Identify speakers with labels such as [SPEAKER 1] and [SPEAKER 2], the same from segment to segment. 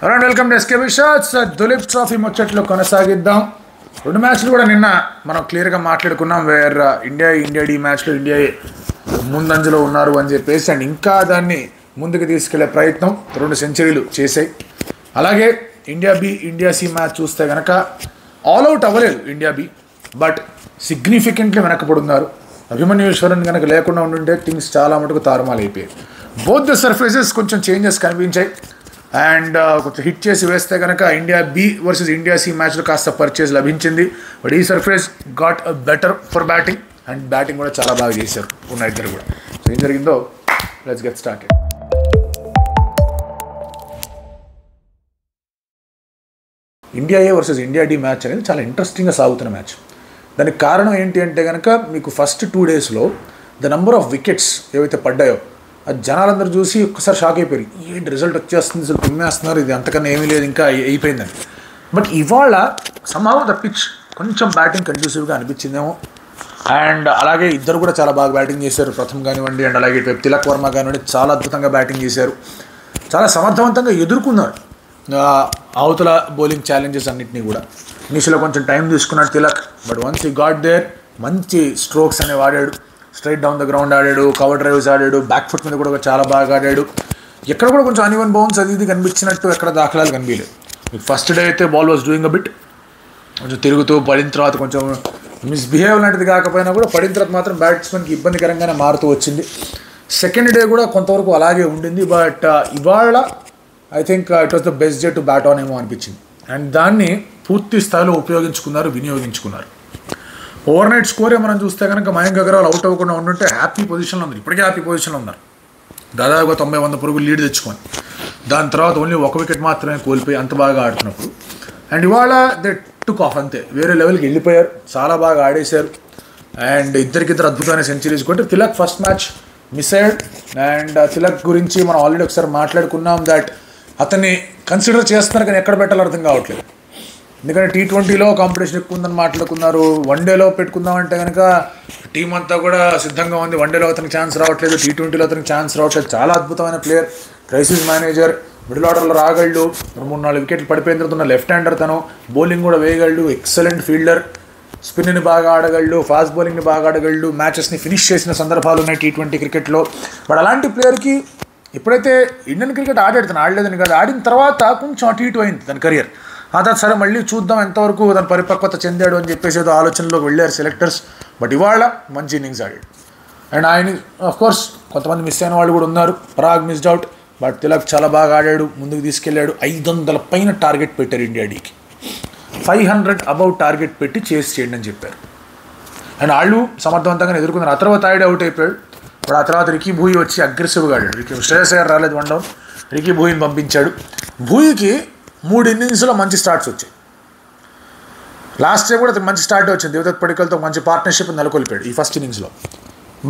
[SPEAKER 1] Hello and welcome to SKB Shots. Duleep trophy ముచ్చట్లో కొనసాగిద్దాం. రెండు మ్యాచ్లు కూడా నిన్న మనం క్లియర్గా మాట్లాడుకున్నాం. వేర్ ఇండియా డి మ్యాచ్లో ఇండియా ముందంజలో ఉన్నారు అని చెప్పేసి అండ్ ఇంకా దాన్ని ముందుకు తీసుకెళ్లే ప్రయత్నం 2 సెంచరీలు చేశాయి. అలాగే ఇండియా సి మ్యాచ్ చూస్తే కనుక ఆల్ అవుట్ అవ్వలేదు ఇండియా బి, బట్ సిగ్నిఫికెంట్లీ వెనకపడున్నారు. అభిమన్యు ఈశ్వరన్ కనుక లేకుండా ఉండుంటే థింగ్స్ చాలా మటుకు తారుమాలు అయిపోయాయి. బోత్ ద సర్ఫేసెస్ కొంచెం చేంజెస్ కనిపించాయి అండ్ కొంచెం హిట్ చేసి వేస్తే కనుక India B versus India C మ్యాచ్లో కాస్త పర్చేజ్ లభించింది. బట్ ఈ surface got a better for batting and batting కూడా చాలా బాగా చేశారు ఉన్న ఇద్దరు కూడా. సో ఏం జరిగిందో let's get started. India A versus India D match అనేది చాలా ఇంట్రెస్టింగ్గా సాగుతున్న మ్యాచ్. దానికి కారణం ఏంటి అంటే కనుక మీకు ఫస్ట్ 2 డేస్లో ద నెంబర్ ఆఫ్ వికెట్స్ ఏవైతే పడ్డాయో అది జనాలందరూ చూసి ఒక్కసారి షాక్ అయిపోయారు. ఏంటి రిజల్ట్ వచ్చేస్తుంది, అసలు కుమ్మేస్తున్నారు, ఇది అంతకన్నా ఏమీ లేదు ఇంకా అయిపోయిందని. బట్ ఇవాళ సమ్హౌ ద పిచ్ కొంచెం బ్యాటింగ్ కండ్యూసివ్గా అనిపించిందేమో. అండ్ అలాగే ఇద్దరు కూడా చాలా బాగా బ్యాటింగ్ చేశారు, ప్రథమ్ కానివ్వండి అండ్ అలాగే తిలక్ వర్మ కానివ్వండి, చాలా అద్భుతంగా బ్యాటింగ్ చేశారు. చాలా సమర్థవంతంగా ఎదుర్కొన్నారు అవతల బౌలింగ్ ఛాలెంజెస్ అన్నింటినీ కూడా. ఇనిషియల్గా కొంచెం టైం తీసుకున్నాడు తిలక్, బట్ వన్స్ ఈ గాట్ దేర్ మంచి స్ట్రోక్స్ అనేవి ఆడాడు. స్ట్రైట్ డౌన్ ద గ్రౌండ్ ఆడాడు, కవర్ డ్రైవ్స్ ఆడాడు, బ్యాక్ ఫుట్ మీద కూడా చాలా బాగా ఆడాడు. ఎక్కడ కూడా కొంచెం అన్ఈవెన్ బౌన్స్ అది ఇది కనిపించినట్టు ఎక్కడ దాఖలాలు కనిపించలేదు. మీకు ఫస్ట్ డే అయితే ball was doing a bit, కొంచెం తిరుగుతూ పడిన తర్వాత కొంచెం మిస్బిహేవ్ లాంటిది కాకపోయినా కూడా పడిన తర్వాత మాత్రం బ్యాట్స్మెన్కి ఇబ్బందికరంగానే మారుతూ వచ్చింది. సెకండ్ డే కూడా కొంతవరకు అలాగే ఉండింది. బట్ ఇవాళ I think it was the best day to bat on ఏమో అనిపించింది అండ్ దాన్ని పూర్తి స్థాయిలో ఉపయోగించుకున్నారు, వినియోగించుకున్నారు. ఓవర్ నైట్ స్కోరే మనం చూస్తే కనుక మయాంక్ అగర్వాల్ అవుట్ అవ్వకుండా ఉంటుంటే హ్యాపీ పొజిషన్లో ఉంది, ఇప్పటికే హ్యాపీ పొజిషన్లో ఉన్నారు. దాదాపుగా 90-100 పరుగులు లీడ్ తెచ్చుకొని దాని తర్వాత ఓన్లీ 1 వికెట్ మాత్రమే కోల్పోయి అంత బాగా ఆడుతున్నప్పుడు అండ్ ఇవాళ దే టుక్ ఆఫ్, అంతే వేరే లెవెల్కి వెళ్ళిపోయారు, చాలా బాగా ఆడేశారు. అండ్ ఇద్దరికిద్దరు అద్భుతమైన సెంచరీస్ కొట్టి తిలక్ ఫస్ట్ మ్యాచ్ మిస్ అయ్యాడు. అండ్ తిలక్ గురించి మనం ఆల్రెడీ ఒకసారి మాట్లాడుకున్నాం దట్ అతన్ని కన్సిడర్ చేస్తున్నారు కానీ ఎక్కడ పెట్టాలో అర్థం కావట్లేదు. ఎందుకంటే T20లో కాంపిటీషన్ ఎక్కువ ఉందని మాట్లాడుకున్నారు, వన్డేలో పెట్టుకుందామంటే కనుక టీం అంతా కూడా సిద్ధంగా ఉంది. వన్డేలో అతనికి ఛాన్స్ రావట్లేదు, T20లో అతనికి ఛాన్స్ రావట్లేదు. చాలా అద్భుతమైన ప్లేయర్, క్రైసిస్ మేనేజర్, మిడిల్ ఆర్డర్లో రాగలడు, 3-4 వికెట్లు పడిపోయిన తర్వాత ఉన్న లెఫ్ట్ హ్యాండర్ తను, బౌలింగ్ కూడా వేయగలడు, ఎక్సలెంట్ ఫీల్డర్, స్పిన్ని బాగా ఆడగలడు, ఫాస్ట్ బౌలింగ్ని బాగా ఆడగలడు, మ్యాచెస్ని ఫినిష్ చేసిన సందర్భాలు ఉన్నాయి T20 క్రికెట్లో. బట్ అలాంటి ప్లేయర్కి ఎప్పుడైతే ఇండియన్ క్రికెట్ తను ఆడలేదని కాదు, ఆడిన తర్వాత కొంచెం అటు ఇటు అయింది తన కెరియర్. ఆ తర్వాత సరే మళ్ళీ చూద్దాం ఎంతవరకు తను పరిపక్వత చెందాడు అని చెప్పేసి ఏదో ఆలోచనలోకి వెళ్ళారు సెలెక్టర్స్. బట్ ఇవాళ మంచి ఇన్నింగ్స్ ఆడాడు అండ్ ఆయన ఆఫ్కోర్స్ కొంతమంది మిస్ అయిన వాళ్ళు కూడా ఉన్నారు, Parag missed out. But Tilak చాలా బాగా ఆడాడు, ముందుకు తీసుకెళ్ళాడు. 500 పైన టార్గెట్ పెట్టారు ఇండియా డీకి, 500 అబౌవ్ టార్గెట్ పెట్టి చేసి చేయండి అని చెప్పారు. అండ్ వాళ్ళు సమర్థవంతంగా ఎదుర్కొన్నారు. ఆ తర్వాత ఆడే అవుట్ అయిపోయాడు. ఇప్పుడు ఆ తర్వాత రికీ భూయి వచ్చి అగ్రెసివ్గా ఆడాడు. శ్రేయస్ అయ్యర్ రాలేదు 1 డౌన్, రికీ భూయిని పంపించాడు. భూయికి 3 ఇన్నింగ్స్లో మంచి స్టార్ట్స్ వచ్చాయి. లాస్ట్ ఇయర్ కూడా అతను మంచి స్టార్ట్ వచ్చింది, దేవదత్ పడికల్తో మంచి పార్ట్నర్షిప్ నెలకొల్పాడు ఈ ఫస్ట్ ఇన్నింగ్స్లో.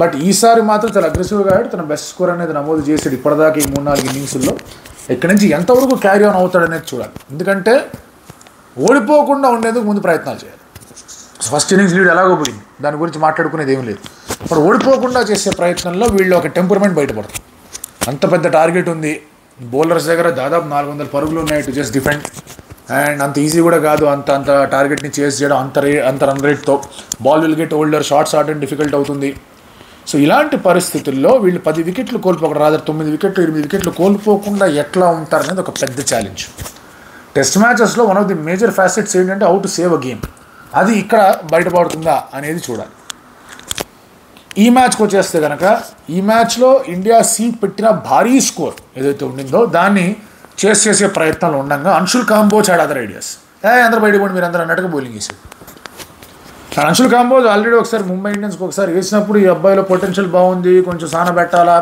[SPEAKER 1] బట్ ఈసారి మాత్రం చాలా అగ్రెసివ్గా ఆడాడు, తన బెస్ట్ స్కోర్ అనేది నమోదు చేసాడు ఇప్పటిదాకా ఈ 3-4 ఇన్నింగ్స్లో. ఇక్కడి నుంచి ఎంతవరకు క్యారీ ఆన్ అవుతాడనేది చూడాలి, ఎందుకంటే ఓడిపోకుండా ఉండేందుకు ముందు ప్రయత్నాలు చేయాలి. ఫస్ట్ ఇన్నింగ్స్ లీడ్ ఎలాగో పోయింది, దాని గురించి మాట్లాడుకునేది ఏం లేదు. ఇప్పుడు ఓడిపోకుండా చేసే ప్రయత్నంలో వీళ్ళు ఒక టెంపర్మెంట్ బయటపడుతుంది. అంత పెద్ద టార్గెట్ ఉంది, బౌలర్స్ దగ్గర దాదాపు 400 పరుగులు ఉన్నాయి టు జస్ట్ డిఫెండ్. అండ్ అంత ఈజీ కూడా కాదు అంత టార్గెట్ని చేస్ చేయడం అంత రన్ రేట్తో. Ball will get older, shots ఆడడం డిఫికల్ట్ అవుతుంది. సో ఇలాంటి పరిస్థితుల్లో వీళ్ళు 10 వికెట్లు కోల్పోకుండా రాదర్ 9 వికెట్లు 8 వికెట్లు కోల్పోకుండా ఎట్లా ఉంటారనేది ఒక పెద్ద ఛాలెంజ్. టెస్ట్ మ్యాచెస్లో one of the major facets ఏంటంటే how to save a game, అది ఇక్కడ బయటపడుతుందా అనేది చూడాలి. ఈ మ్యాచ్కి వచ్చేస్తే కనుక ఈ మ్యాచ్లో ఇండియా సి పెట్టిన భారీ స్కోర్ ఏదైతే ఉండిందో దాన్ని చేసే ప్రయత్నాలు ఉండగా Anshul Kamboj had other ideas. అందరూ బయటపడి మీరు అందరూ అన్నట్టుగా బౌలింగ్ వేసారు. అంశుల్ కాంబోజ్ ఆల్రెడీ ఒకసారి ముంబై ఇండియన్స్కి ఒకసారి వేసినప్పుడు ఈ అబ్బాయిలో పొటెన్షియల్ బాగుంది, కొంచెం సాన పెట్టాలా,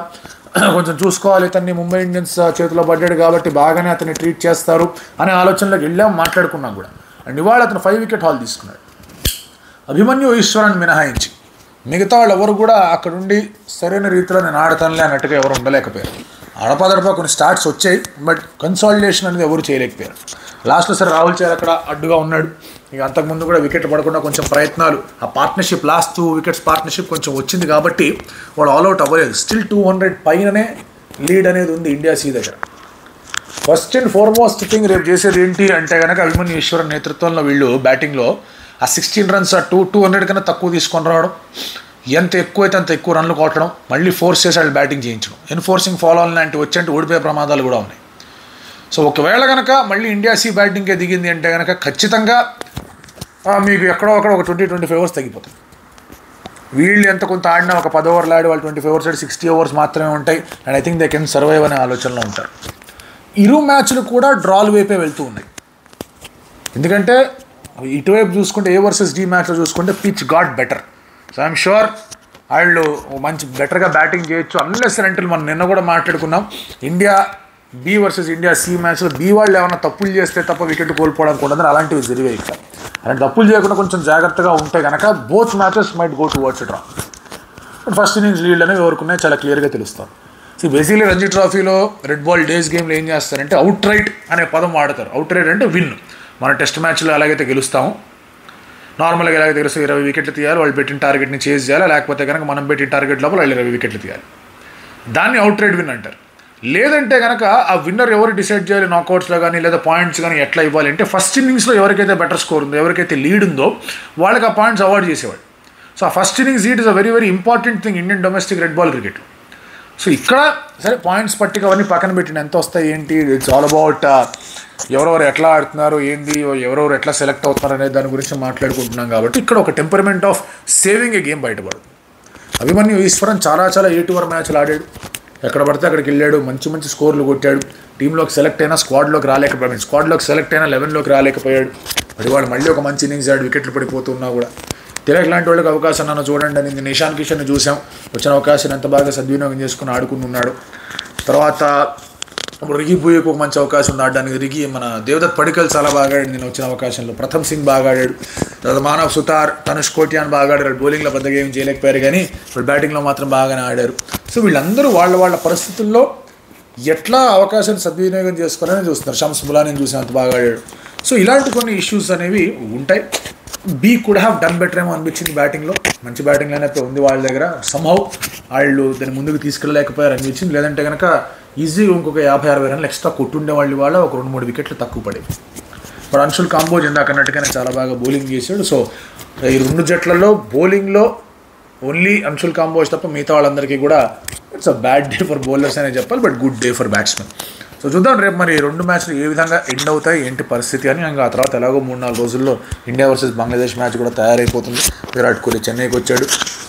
[SPEAKER 1] కొంచెం చూసుకోవాలి, ఇతన్ని ముంబై ఇండియన్స్ చేతిలో పడ్డాడు కాబట్టి బాగానే అతన్ని ట్రీట్ చేస్తారు అనే ఆలోచనలోకి వెళ్ళాం, మాట్లాడుకున్నాం కూడా. అండ్ ఇవాళ అతను 5 వికెట్ హాల్ తీసుకున్నాడు. అభిమన్యు ఈశ్వరన్ మినహాయించి మిగతా వాళ్ళు ఎవరు కూడా అక్కడుండి సరైన రీతిలో నేను ఆడతానులే అన్నట్టుగా ఎవరు ఉండలేకపోయారు. అడపదడప కొన్ని స్టార్ట్స్ వచ్చాయి, బట్ కన్సాలిడేషన్ అనేది ఎవరు చేయలేకపోయారు. లాస్ట్లో సరే రాహుల్ చహర్ అక్కడ అడ్డుగా ఉన్నాడు. ఇక అంతకుముందు కూడా వికెట్ పడకుండా కొంచెం ప్రయత్నాలు, ఆ పార్ట్నర్షిప్ లాస్ట్ 2 వికెట్స్ పార్ట్నర్షిప్ కొంచెం వచ్చింది కాబట్టి వాడు ఆల్అవుట్ అవ్వలేదు. స్టిల్ 200 పైననే లీడ్ అనేది ఉంది ఇండియా సి దగ్గర. ఫస్ట్ అండ్ ఫార్మోస్ట్ థింగ్ రేపు చేసేది ఏంటి అంటే కనుక అభిమన్యు ఈశ్వరన్ నేతృత్వంలో వీళ్ళు బ్యాటింగ్లో ఆ 16 రన్స్ 200 కన్నా తక్కువ తీసుకొని రావడం, ఎంత ఎక్కువ అయితే అంత ఎక్కువ రన్లు కొట్టడం, మళ్ళీ ఫోర్స్ చేసి వాళ్ళు బ్యాటింగ్ చేయించడం, ఎన్ఫోర్సింగ్ ఫాలో ఆన్ లాంటివి వచ్చి అంటే ఓడిపోయే ప్రమాదాలు కూడా ఉన్నాయి. సో ఒకవేళ కనుక మళ్ళీ ఇండియా బ్యాటింగ్కే దిగింది అంటే కనుక ఖచ్చితంగా మీకు ఎక్కడో అక్కడ ఒక 20-25 ఓవర్స్ తగ్గిపోతాయి. వీళ్ళు ఎంత కొంత ఆడినా ఒక 10 ఓవర్లు ఆడి వాళ్ళు 25 ఓవర్స్ ఆడి 60 ఓవర్స్ మాత్రమే ఉంటాయి. And I think they can survive అనే ఆలోచనలో ఉంటారు. ఇరు మ్యాచ్లు కూడా డ్రాల్ వైపే వెళ్తూ ఉన్నాయి. ఎందుకంటే ఇటువైపు చూసుకుంటే A వర్సెస్ D మ్యాచ్లో చూసుకుంటే pitch got better. So I'm sure వాళ్ళు మంచి బెటర్గా బ్యాటింగ్ చేయొచ్చు. అన్లెస్ అంటే మనం నిన్న కూడా మాట్లాడుకున్నాం, India B versus India C మ్యాచ్లో B వాళ్ళు ఏమైనా తప్పులు చేస్తే తప్ప వికెట్ కోల్పోవడానికి ఉండదు. అలాంటివి జరిగాయి ఇక్కడ. అలాంటి తప్పులు చేయకుండా కొంచెం జాగ్రత్తగా ఉంటే కనుక both matches might go towards draw. First innings lead అనేవి ఎవరుకున్నాయి చాలా క్లియర్గా తెలుస్తారు. బేసిక్లీ రంజీ ట్రోఫీలో రెడ్ బాల్ డేస్ గేమ్లో ఏం చేస్తారంటే అవుట్ రైట్ అనే పదం వాడతారు. అవుట్ రైట్ అంటే విన్. మన టెస్ట్ మ్యాచ్లో ఎలాగైతే గెలుస్తామో నార్మల్గా ఎలాగైతే గెలుస్తాం 20 వికెట్లు తీయాలి, వాళ్ళు పెట్టిన టార్గెట్ని చేజ్ చేయాలి, లేకపోతే కనుక మనం పెట్టిన టార్గెట్ లోపల వాళ్ళు 20 వికెట్లు తీయాలి. దాన్ని అవుట్ రైట్ విన్ అంటారు. లేదంటే కనుక ఆ విన్నర్ ఎవరు డిసైడ్ చేయాలి నాకౌట్స్లో కానీ లేదా పాయింట్స్ కానీ ఎట్లా ఇవ్వాలి అంటే ఫస్ట్ ఇన్నింగ్స్లో ఎవరికైతే బెటర్ స్కోర్ ఉందో, ఎవరికైతే లీడ్ ఉందో వాళ్ళకి ఆ పాయింట్స్ అవార్డ్ చేసేవాడు. సో ఆ first innings lead is a very very important thing Indian domestic red ball క్రికెట్లో. సో ఇక్కడ సరే పాయింట్స్ పట్టిక అవన్నీ పక్కన పెట్టిన ఎంత వస్తాయి ఏంటి, ఇట్స్ ఆల్ అబౌట్ ఎవరెవరు ఎట్లా ఆడుతున్నారు ఏంది, ఎవరెవరు ఎట్లా సెలెక్ట్ అవుతున్నారు అనే దాని గురించి మాట్లాడుకుంటున్నాం. కాబట్టి ఇక్కడ ఒక temperament of saving a game బయటపడదు. అభిమన్యు ఈశ్వరన్ చాలా 8 ఓవర్ మ్యాచ్లు ఆడాడు, ఎక్కడ పడితే అక్కడికి వెళ్ళాడు, మంచి మంచి స్కోర్లు కొట్టాడు. టీంలోకి సెలెక్ట్ అయినా స్క్వాడ్లోకి రాలేకపోయాడు, స్క్వాడ్లోకి సెలెక్ట్ అయినా 11లోకి రాలేకపోయాడు. వాడు మళ్ళీ ఒక మంచి ఇన్నింగ్స్ ఆడు, వికెట్లు పడిపోతున్నా కూడా తిలక్ లాంటి వాళ్ళకి అవకాశం నన్ను చూడండి అని నిషాన్ కిషన్ని చూసాం. వచ్చిన అవకాశాన్ని ఎంత బాగా సద్వినియోగం చేసుకుని ఆడుకుని ఉన్నాడు. తర్వాత ఇప్పుడు రిగి పూయకు ఒక మంచి అవకాశం ఉంది ఆడడానికి. రిగి మన దేవదత్ పడికల్ చాలా బాగా ఆడాడు నేను వచ్చిన అవకాశంలో. ప్రథమ్ సింగ్ బాగా ఆడాడు. తర్వాత మానవ్ సుతార్, తనుష్ కోటియాన్ బాగా ఆడారు. బౌలింగ్లో పెద్దగా ఏం చేయలేకపోయారు కానీ ఇప్పుడు బ్యాటింగ్లో మాత్రం బాగానే ఆడారు. సో వీళ్ళందరూ వాళ్ళ పరిస్థితుల్లో ఎట్లా అవకాశాన్ని సద్వినియోగం చేసుకోవాలని చూస్తున్నారు. షమ్స్ బులాని చూసినంత బాగా ఆడాడు. సో ఇలాంటి కొన్ని ఇష్యూస్ అనేవి ఉంటాయి. B could have done better ఏమో అనిపించింది బ్యాటింగ్లో. మంచి బ్యాటింగ్ లైన్ అయితే ఉంది వాళ్ళ దగ్గర. సమ్హౌ వాళ్ళు దాన్ని ముందుకు తీసుకెళ్ళలేకపోయారు అనిపించింది. లేదంటే కనుక ఈజీగా ఇంకొక 50-60 రన్లు ఎక్స్ట్రా కొట్టుండే వాళ్ళ ఒక 2-3 వికెట్లు తక్కువ పడేవి. ఇప్పుడు అంశుల్ కాంబోజ్ ఇందాక అన్నట్టుగానే చాలా బాగా బౌలింగ్ చేశాడు. సో ఈ 2 జట్లలో బౌలింగ్లో ఓన్లీ అంశుల్ కాంబోజ్ తప్ప మిగతా వాళ్ళందరికీ కూడా it's a bad day for bowlers అనే చెప్పాలి, but good day for batsmen. So చూద్దాం రేపు మరి 2 మ్యాచ్లు ఏ విధంగా ఎండ్ అవుతాయి ఏంటి పరిస్థితి అని. ఇంకా ఆ తర్వాత ఎలాగో 3-4 రోజుల్లో ఇండియా వర్సెస్ బంగ్లాదేశ్ మ్యాచ్ కూడా తయారైపోతుంది. విరాట్ కోహ్లీ చెన్నైకి వచ్చాడు.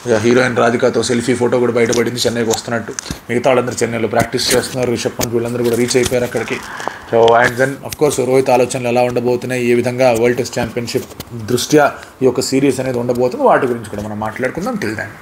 [SPEAKER 1] ఇక హీరోయిన్ రాధికాతో సెల్ఫీ ఫోటో కూడా బయటపడింది చెన్నైకి వస్తున్నట్టు. మిగతా వాళ్ళందరూ చెన్నైలో ప్రాక్టీస్ చేస్తున్నారు. రిషబ్ పంత్ వీళ్ళందరూ కూడా రీచ్ అయిపోయారు అక్కడికి. So and then of course Rohit ఆలోచనలు ఎలా ఉండబోతున్నాయి, ఏ విధంగా వరల్డ్ టెస్ట్ ఛాంపియన్షిప్ దృష్ట్యా ఈ యొక్క సిరీస్ అనేది ఉండబోతుంది, వాటి గురించి కూడా మనం మాట్లాడుకుందాం. Till then.